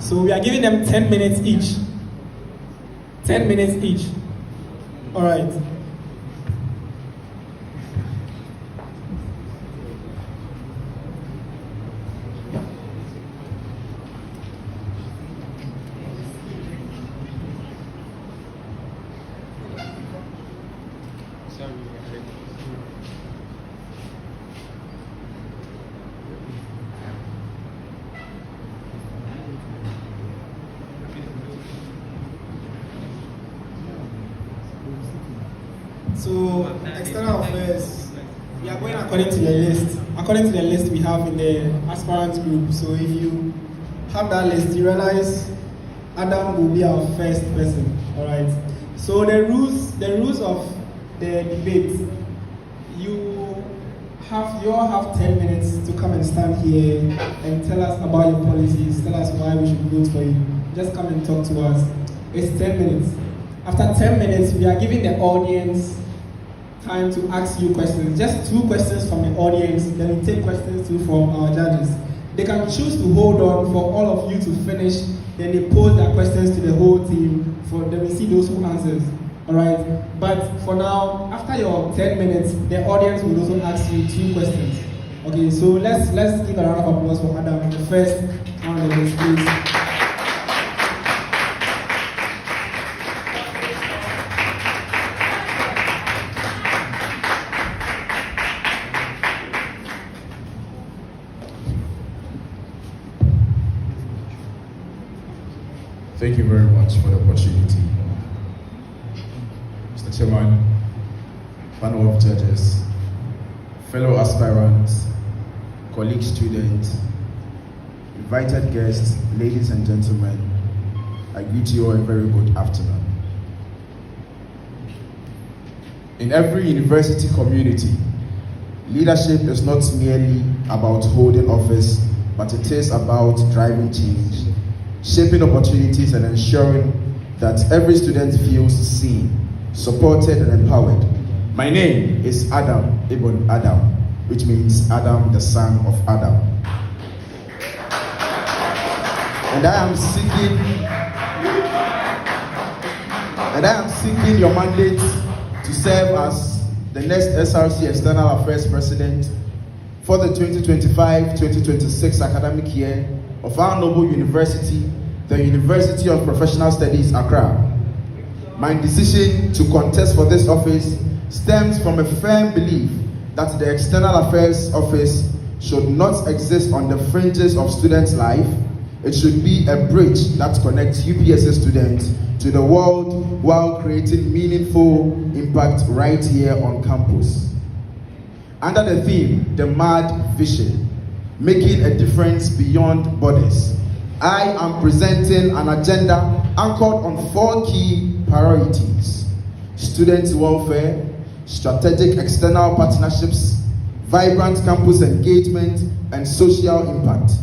So we are giving them 10 minutes each. 10 minutes each. All right. So, external affairs, we are going according to the list. According to the list we have in the aspirants group. So if you have that list, you realize Adam will be our first person. All right. So the rules of the debate, you all have 10 minutes to come and stand here and tell us about your policies, tell us why we should vote for you. Just come and talk to us. It's 10 minutes. After 10 minutes, we are giving the audience time to ask you questions. Just 2 questions from the audience, then we take questions too from our judges. They can choose to hold on for all of you to finish, then they pose their questions to the whole team, then we see those who answers. Alright? But for now, after your 10 minutes, the audience will also ask you 2 questions. Okay, so let's give a round of applause for Adam, the first one on the list, please. Thank you very much for the opportunity. Mr. Chairman, panel of judges, fellow aspirants, colleague students, invited guests, ladies and gentlemen, I greet you all a very good afternoon. In every university community, leadership is not merely about holding office, but it is about driving change, shaping opportunities and ensuring that every student feels seen, supported and empowered. My name is Adam Ibn Adam, which means Adam, the son of Adam. And I am seeking your mandate to serve as the next SRC External Affairs President for the 2025-2026 academic year of our noble university, the University of Professional Studies, Accra. My decision to contest for this office stems from a firm belief that the External Affairs Office should not exist on the fringes of students' life. It should be a bridge that connects UPSA students to the world while creating meaningful impact right here on campus. Under the theme, the MAD Vision, making a difference beyond borders, I am presenting an agenda anchored on 4 key priorities: student welfare, strategic external partnerships, vibrant campus engagement, and social impact.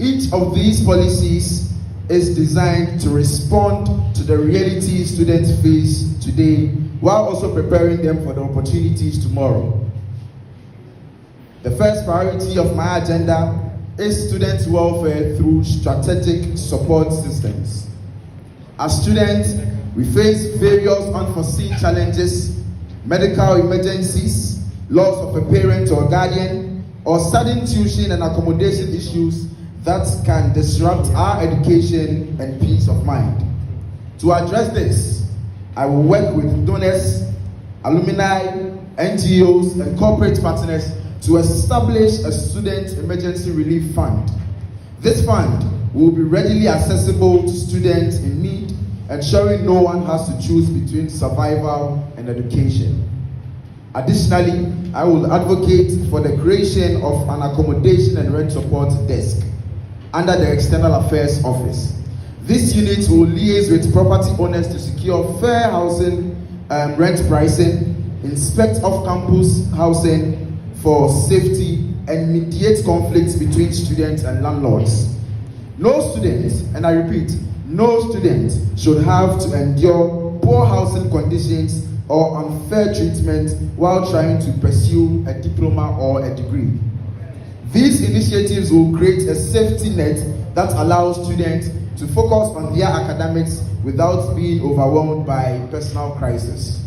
Each of these policies is designed to respond to the realities students face today while also preparing them for the opportunities tomorrow. The first priority of my agenda is student welfare through strategic support systems. As students, we face various unforeseen challenges, medical emergencies, loss of a parent or guardian, or sudden tuition and accommodation issues that can disrupt our education and peace of mind. To address this, I will work with donors, alumni, NGOs, and corporate partners to establish a student emergency relief fund. This fund will be readily accessible to students in need, ensuring no one has to choose between survival and education. Additionally, I will advocate for the creation of an accommodation and rent support desk under the External Affairs Office. This unit will liaise with property owners to secure fair housing rent pricing, inspect off-campus housing for safety, and mediate conflicts between students and landlords. No student, and I repeat, no student should have to endure poor housing conditions or unfair treatment while trying to pursue a diploma or a degree. These initiatives will create a safety net that allows students to focus on their academics without being overwhelmed by personal crisis.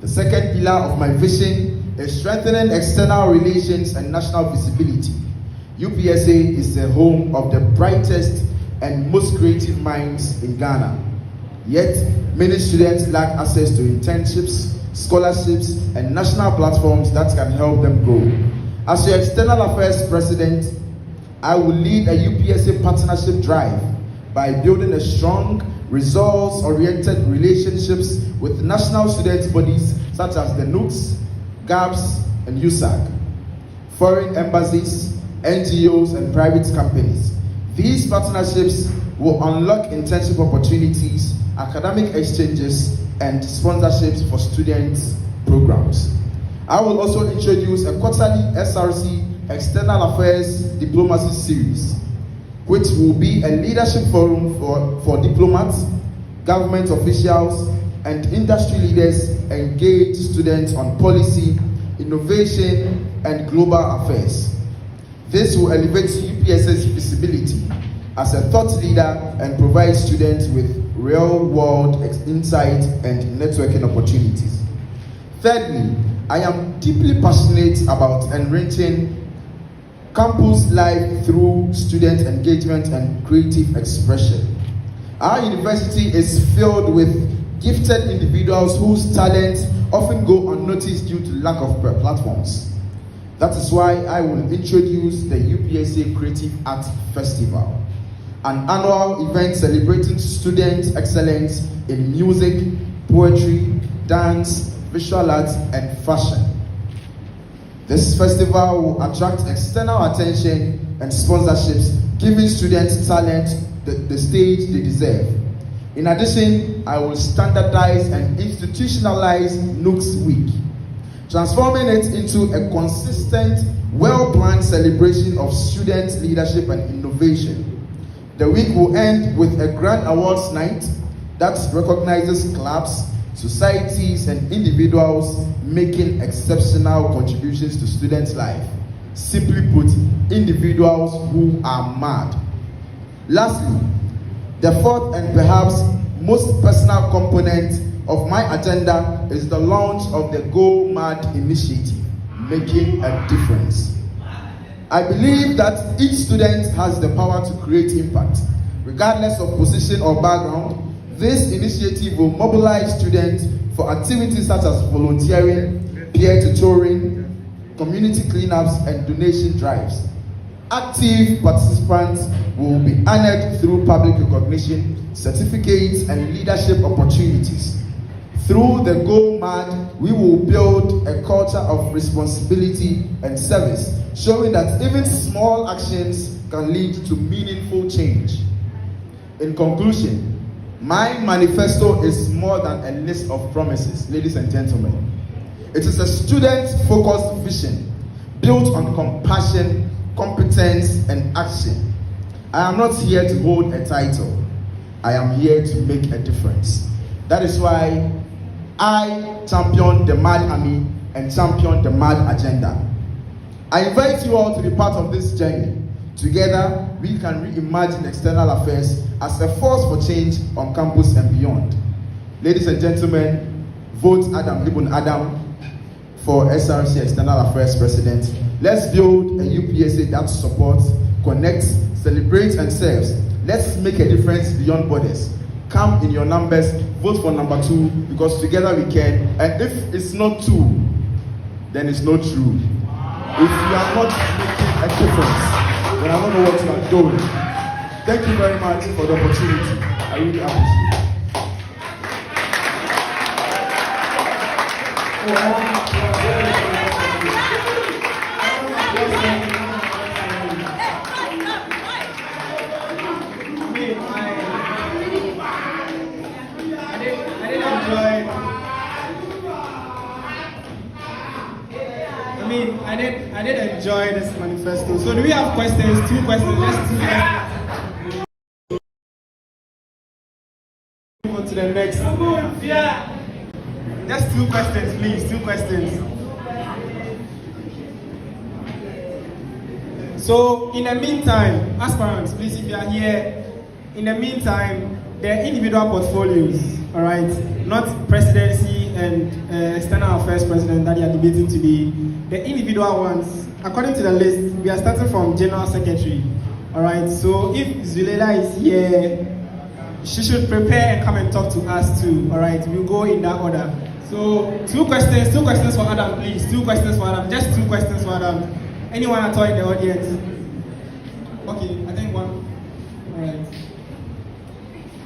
The second pillar of my vision is strengthening external relations and national visibility. UPSA is the home of the brightest and most creative minds in Ghana. Yet, many students lack access to internships, scholarships, and national platforms that can help them grow. As your External Affairs President, I will lead a UPSA partnership drive by building a strong, results-oriented relationships with national student bodies such as the NUCS, GAPS, and USAC, foreign embassies, NGOs, and private companies. These partnerships will unlock internship opportunities, academic exchanges, and sponsorships for students' programs. I will also introduce a quarterly SRC External Affairs Diplomacy Series, which will be a leadership forum for diplomats, government officials, and industry leaders engage students on policy, innovation, and global affairs. This will elevate UPSA's visibility as a thought leader and provide students with real-world insight and networking opportunities. Thirdly, I am deeply passionate about enriching campus life through student engagement and creative expression. Our university is filled with gifted individuals whose talents often go unnoticed due to lack of platforms. That is why I will introduce the UPSA Creative Arts Festival, an annual event celebrating student excellence in music, poetry, dance, visual arts, and fashion. This festival will attract external attention and sponsorships, giving students talent the stage they deserve. In addition, I will standardize and institutionalize NUCS Week, transforming it into a consistent, well-planned celebration of student leadership and innovation. The week will end with a grand awards night that recognizes clubs, societies, and individuals making exceptional contributions to students' life. Simply put, individuals who are mad. Lastly, the fourth and perhaps most personal component of my agenda is the launch of the Go Mad initiative, making a difference. I believe that each student has the power to create impact, regardless of position or background. This initiative will mobilize students for activities such as volunteering, peer tutoring, community cleanups, and donation drives. Active participants will be honored through public recognition, certificates, and leadership opportunities. Through the Go Mad, we will build a culture of responsibility and service, showing that even small actions can lead to meaningful change. In conclusion, my manifesto is more than a list of promises, ladies and gentlemen. It is a student-focused vision built on compassion, competence, and action. I am not here to hold a title. I am here to make a difference. That is why I champion the MAD Army and champion the MAD agenda. I invite you all to be part of this journey. Together, we can reimagine external affairs as a force for change on campus and beyond. Ladies and gentlemen, vote Adam Ibn Adam for SRC External Affairs President. Let's build a UPSA that supports, connects, celebrates, and serves. Let's make a difference beyond borders. Come in your numbers, vote for number 2, because together we can. And if it's not 2, then it's not true. If you are not making a difference, then I don't know what you are doing. Thank you very much for the opportunity. I really appreciate it. I did enjoy this manifesto. So do we have questions? 2 questions. Let's move on to the next. Yeah. Just 2 questions, please. 2 questions. So in the meantime, aspirants, please, if you are here, in the meantime, their individual portfolios, all right, not presidency and external affairs president that they are debating today, the individual ones, according to the list, we are starting from general secretary, all right. So if Zulela is here, she should prepare and come and talk to us too, all right. We'll go in that order. So two questions for Adam, please. 2 questions for Adam, just 2 questions for Adam. Anyone at all in the audience? Okay, I think one. All right.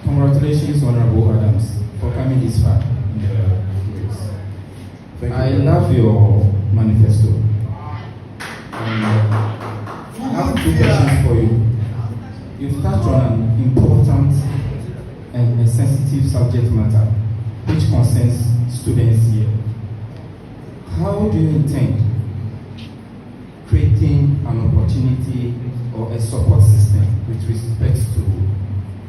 Congratulations, Honorable Adams, for coming this far in the race. I love your manifesto. I have 2 questions for you. You've touched on an important and a sensitive subject matter, which concerns students here. How do you intend creating an opportunity or a support system with respect to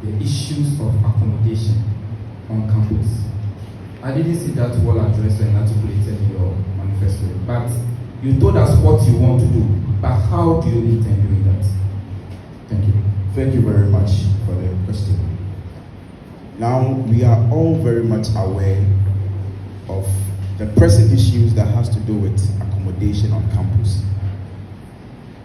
the issues of accommodation on campus? I didn't see that well addressed and articulated in your manifesto, but you told us what you want to do, but how do you intend doing that? Thank you. Thank you very much for the question. Now, we are all very much aware of the pressing issues that has to do with accommodation on campus.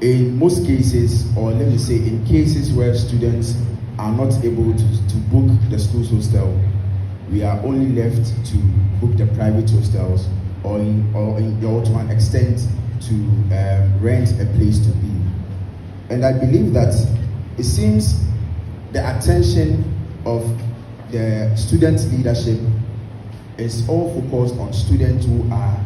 In most cases, or let me say in cases where students are not able to book the school's hostel, we are only left to book the private hostels or to an extent to rent a place to be. And I believe that it seems the attention of the student leadership is all focused on students who are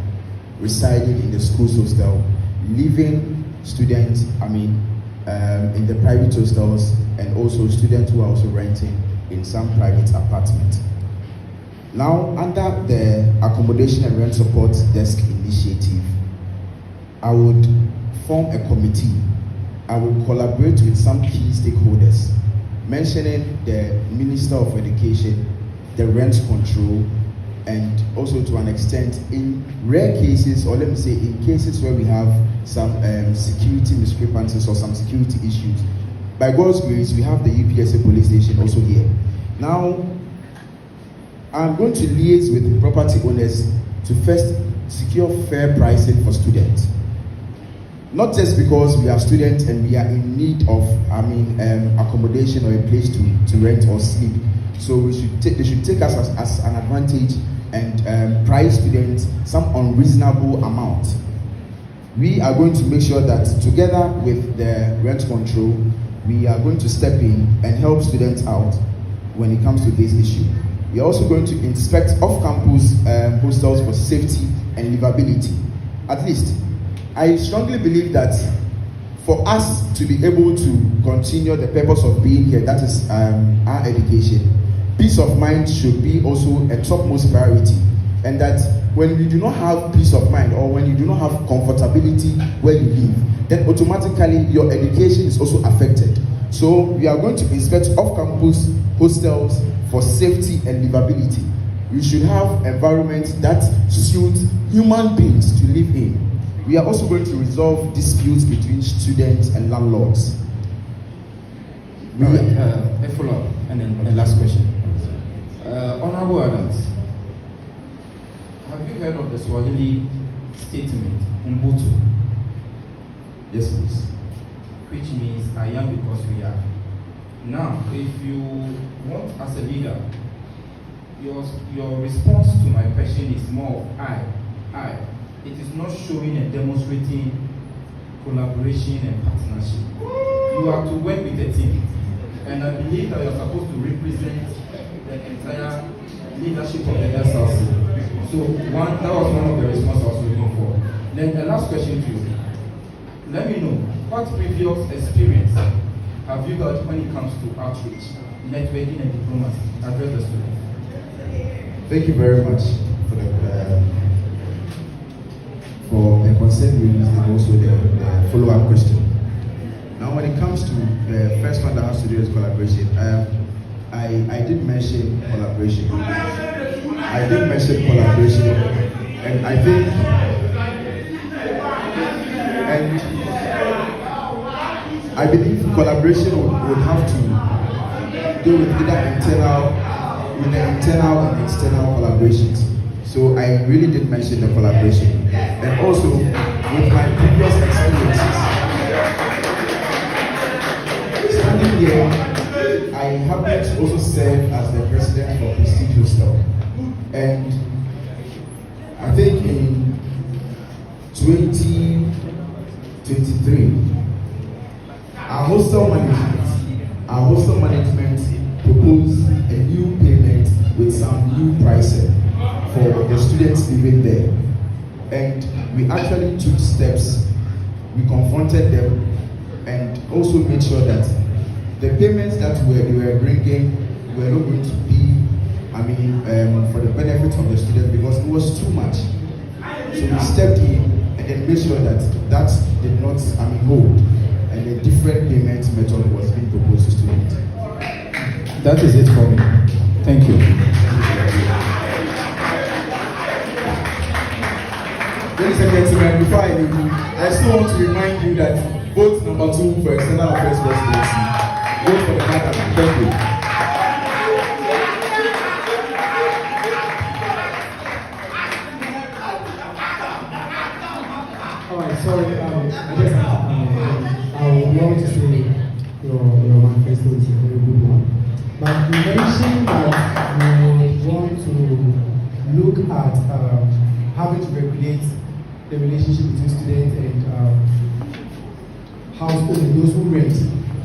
residing in the school's hostel, leaving students, in the private hostels, and also students who are also renting in some private apartments. Now, under the Accommodation and Rent Support Desk initiative, I would form a committee. I will collaborate with some key stakeholders, mentioning the Minister of Education, the rent control, and also to an extent in rare cases, or let me say in cases where we have some security discrepancies or some security issues. By God's grace, we have the UPSA police station also here. Now, I'm going to liaise with the property owners to first secure fair pricing for students. Not just because we are students and we are in need of accommodation or a place to rent or sleep. So they should take us as an advantage and price students some unreasonable amount. We are going to make sure that together with the rent control, we are going to step in and help students out when it comes to this issue. We are also going to inspect off-campus hostels for safety and livability. At least, I strongly believe that for us to be able to continue the purpose of being here, that is our education, peace of mind should be also a topmost priority. And that when you do not have peace of mind or when you do not have comfortability where you live, then automatically your education is also affected. So we are going to inspect off-campus hostels for safety and livability. We should have environments that suit human beings to live in. We are also going to resolve disputes between students and landlords. A follow-up and then a last question. Honorable Adams, have you heard of the Swahili statement, Umbutu? Yes, please. Which means I am because we are. Now, if you want as a leader, your response to my question is more of I. It is not showing and demonstrating collaboration and partnership. You have to work with a team. And I believe that you're supposed to represent the entire leadership of the SRC. So that was one of the responses I was looking for. Then the last question to you. Let me know, what previous experience have you got when it comes to outreach, networking and diplomacy? Address the students. Thank you very much for the concern raised and also the follow-up question. Now, when it comes to the first one that has to do with collaboration, I did mention collaboration. And I think, and I believe collaboration would have to do with either internal and external collaborations. So I really did mention the collaboration. And also, with my previous experiences, standing here, I happened to also serve as the president for Prestige Hostel. And I think in 2023, our hostel management proposed a new payment with some new pricing for the students living there. And we actually took steps, we confronted them, and also made sure that the payments that they were bringing were not going to be, for the benefit of the students, because it was too much. So we stepped in and then made sure that that did not hold, and a different payment method was being proposed to students. That is it for me. Thank you. Ladies and gentlemen, before I leave you, I still want to remind you that vote number 2 for external affairs presidency. Vote for the matter. Thank you. Alright, sorry, I just I would want to say your manifesto is a very good one. But you mentioned that you want to look at having to regulate the relationship between students and households and those who rent.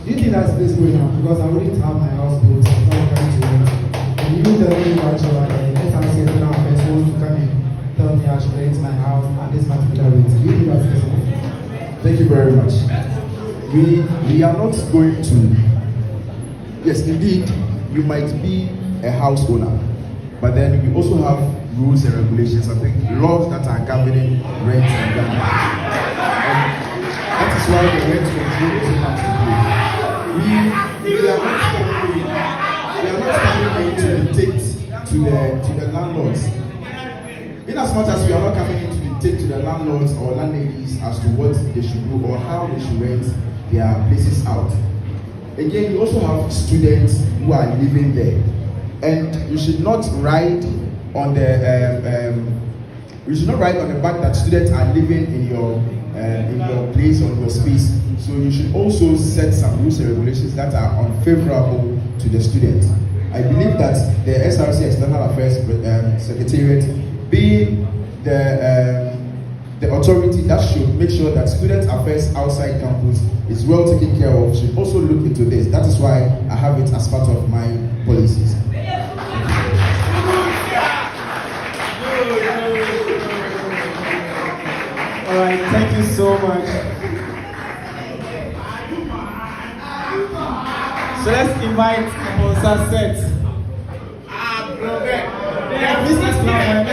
Do you think that's this going on? Because I wouldn't have my house built, I'm not coming to rent. And you tell me about your SRC now wants to come in, tell me I should rent my house at this particular rate. Do you think that's this going on? Thank you very much. We are not going to. Yes, indeed, you might be a house owner, but then we also have rules and regulations. I think laws that are governing rent in Ghana. And that is why the rent control also comes to play. We are not coming in to dictate to the landlords. In as much as we are not coming in to dictate to the landlords or landladies as to what they should do or how they should rent their places out. Again, we also have students who are living there, and you should not ride on the fact that students are living in your place or your space. So you should also set some rules and regulations that are unfavorable to the students. I believe that the SRC External Affairs Secretariat, being the authority that should make sure that student affairs outside campus is well taken care of, should also look into this. That is why I have it as part of my policies. All right, thank you so much. So let's invite Sponsor Set. Please explain.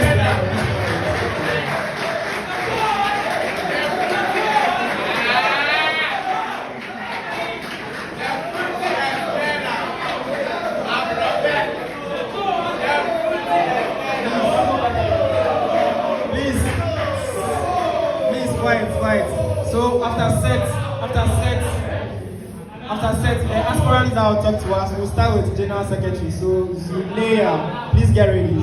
Quiet. So after set, the aspirants that will talk to us, we'll start with General Secretary. So Zulea, please get ready.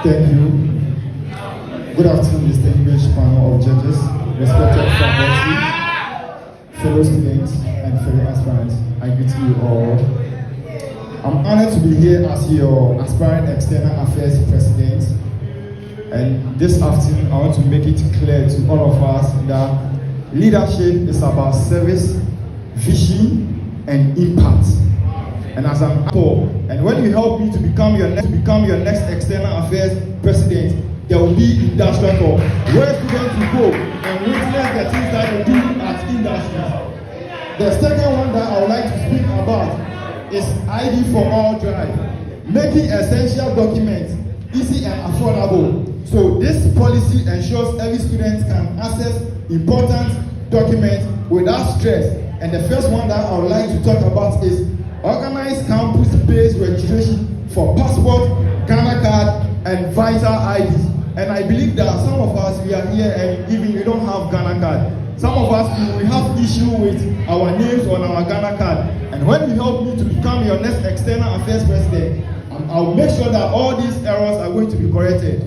Thank you. Good afternoon, distinguished panel of judges, respected faculty, fellow students, and fellow aspirants. I greet you all. I'm honored to be here as your aspiring external affairs president. And this afternoon, I want to make it clear to all of us that leadership is about service, vision, and impact. And as I'm poor, and when you help me to become your next external affairs president, there will be industrial talk where students will go and witness the things that they do at industry. The second one that I would like to speak about is ID for all drive, making essential documents easy and affordable. So this policy ensures every student can access important documents without stress. And the first one that I would like to talk about is organized campus-based registration for passport, Ghana card, and vital IDs. And I believe that some of us, we are here and even we don't have Ghana card. some of us we have issue with our names on our Ghana card. And when you help me to become your next external affairs president, I'll make sure that all these errors are going to be corrected.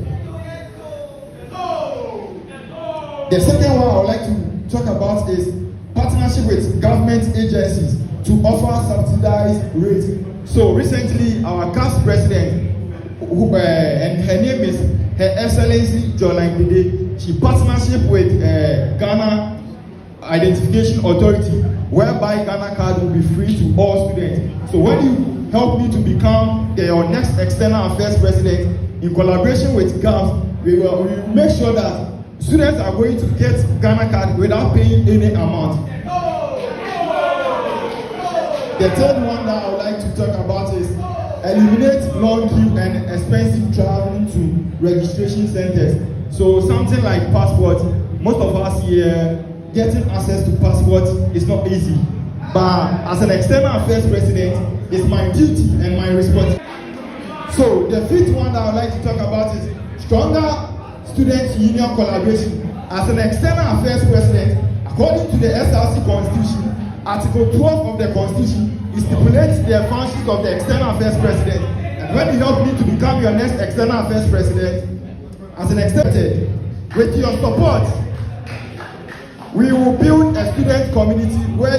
The second one I would like to talk about is partnership with government agencies to offer subsidized rates. So recently, our CAS president, and her name is Her Excellency Jolene Bide, she partnership with Ghana Identification Authority, whereby Ghana card will be free to all students. So when you help me to become your next external affairs president, in collaboration with GAF, we will make sure that students are going to get Ghana card without paying any amount. The third one that I would like to talk about is eliminate long queue and expensive traveling to registration centers. So something like passport, most of us here, getting access to passport is not easy. But as an external affairs president, it's my duty and my responsibility. So the fifth one that I would like to talk about is stronger student union collaboration. As an external affairs president, according to the SRC Constitution, Article 12 of the Constitution, it stipulates the functions of the external affairs president. And when you help me to become your next external affairs president, as an external, with your support, we will build a student community where